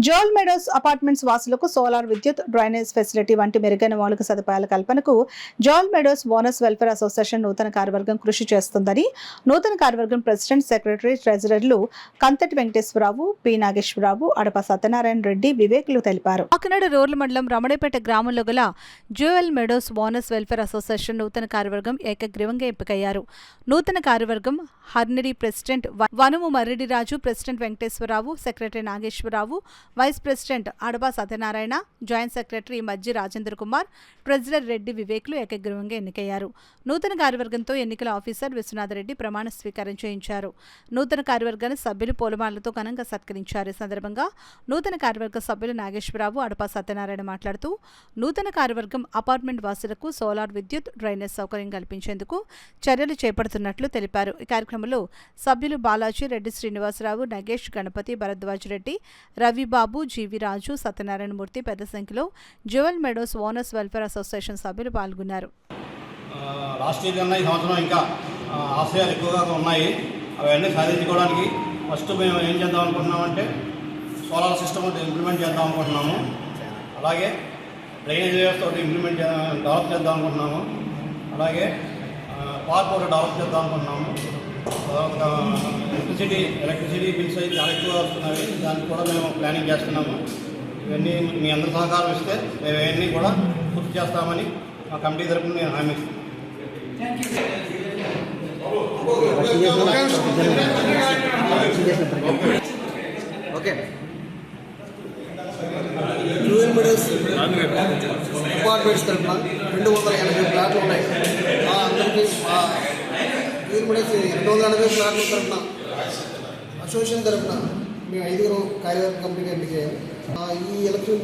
Jal meadows apartments వాసులకు solar విద్యుత్, drainage facility వంటి మెరుగైన మౌలిక సదుపాయాల కల్పనకు జోల్ మెడోస్ ఓనర్స్ వెల్ఫేర్ అసోసియేషన్ నూతన కార్యవర్గం కృషి చేస్తుందని నూతన కార్యవర్గం ప్రెసిడెంట్, సెక్రటరీ, ట్రెజరర్లు కంతటి వెంకటేశ్వరరావు, పి నాగేశ్వరరావు, అడప సత్యనారాయణ రెడ్డి, వివేకులు తెలిపారు. కాకినాడ రూరల్ మండలం రమణపేట గ్రామంలో గల జోల్ మెడోస్ ఓనర్స్ వెల్ఫేర్ అసోసియేషన్ నూతన కార్యవర్గం ఏకగ్రీవంగా ఎంపికయ్యారు. నూతన కార్యవర్గం హర్నిడి president Vanumu Marridiraju, president Venkateswararao, secretary Nageswararao, vice president Adaba Satyanarayana, joint secretary Majji Rajendra Kumar, treasurer Reddy వివేకులు ఏకగ్రీవంగా ఎన్నికయ్యారు. నూతన కార్యవర్గంతో ఎన్నికల ఆఫీసర్ విశ్వనాథరెడ్డి ప్రమాణ స్వీకారం చేయించారు. నూతన కార్యవర్గాన్ని సభ్యులు పూలమాలతో ఘనంగా సత్కరించారు. ఈ సందర్భంగా నూతన కార్యవర్గ సభ్యులు నాగేశ్వరరావు, అడపా సత్యనారాయణ మాట్లాడుతూ నూతన కార్యవర్గం అపార్ట్మెంట్ వాసులకు సోలార్ విద్యుత్, డ్రైనేజ్ సౌకర్యం కల్పించేందుకు చర్యలు చేపడుతున్నట్లు తెలిపారు. ఈ కార్యక్రమంలో సభ్యులు బాలాజీ, రెడ్డి శ్రీనివాసరావు, నగేష్, గణపతి, భరద్వాజ్ రెడ్డి, రవిబాబు, జీవి రాజు, సత్యనారాయణమూర్తి పెద్ద సంఖ్యలో Jal meadows owners welfare association సభ్యులు పాల్గొన్నారు. రాష్ట్రీయంగా ఈ సంవత్సరం ఇంకా ఆశయాలు ఎక్కువగా ఉన్నాయి. అవన్నీ సాధించుకోవడానికి ఫస్ట్ మేము ఏం చేద్దాం అనుకుంటున్నామంటే సోలార్ సిస్టమ్ ఇంప్లిమెంట్ చేద్దాం అనుకుంటున్నాము. అలాగే డ్రైనేజ్ వ్యవస్థ ఒకటి డెవలప్ చేద్దాం అనుకుంటున్నాము. అలాగే పార్క్ ఒకటి డెవలప్ చేద్దాం అనుకుంటున్నాము. ఎలక్ట్రిసిటీ బిల్స్ అయితే చాలా ఎక్కువ వస్తున్నాయి. దానికి కూడా మేము ప్లానింగ్ చేస్తున్నాము. ఇవన్నీ మీ అందరి సహకారం ఇస్తే మేము ఇవన్నీ కూడా పూర్తి చేస్తామని మా కమిటీ తరఫున నేను హామీ ఇస్తున్నాను. ఓకే, జోల్ మెడోస్ అపార్ట్మెంట్స్ తరఫున 280 ఫ్లాట్లు ఉన్నాయి. అందరికీ జోల్ మెడోస్ 280 ఫ్లాట్ల తరఫున అసోసియేషన్ తరఫున మేము 5 కార్యవర్గ కమిటీగా ఎన్నికయ్యాము. ఈ ఎలక్షన్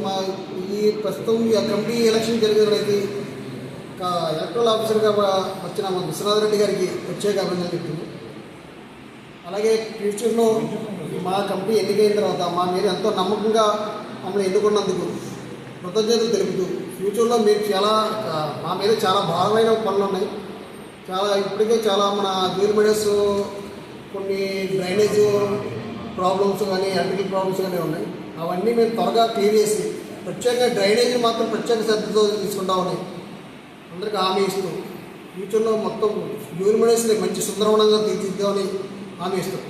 ఈ ప్రస్తుతం ఈ కమిటీ ఎలక్షన్ జరిగినట్లయితే ఎలక్ట్రల్ ఆఫీసర్గా వచ్చిన మా విశ్వనాథరెడ్డి గారికి ప్రత్యేక అభినందనలు చెప్తుంది. అలాగే ఫ్యూచర్లో మా కమిటీ ఎన్నికైన తర్వాత మా మీద ఎంతో నమ్మకంగా మమ్మల్ని ఎన్నుకున్నందుకు కృతజ్ఞతలు తెలుపుతూ ఫ్యూచర్లో మేము మా మీద చాలా భారమైన పనులు ఉన్నాయి. ఇప్పటికే చాలా మన జోల్ మెడోస్ కొన్ని డ్రైనేజ్ ప్రాబ్లమ్స్ కానీ ఎలక్ట్రికల్ ప్రాబ్లమ్స్ కానీ ఉన్నాయి. అవన్నీ మేము త్వరగా క్లియర్ చేసి ప్రత్యేకంగా డ్రైనేజ్ మాత్రం ప్రత్యేక శ్రద్ధతో తీసుకుంటామని అందరికీ హామీ ఇస్తూ ఫ్యూచర్లో మొత్తం జోల్ మెడోస్ని మంచి సుందరవనంగా తీర్చిద్దామని హామీ ఇస్తాం.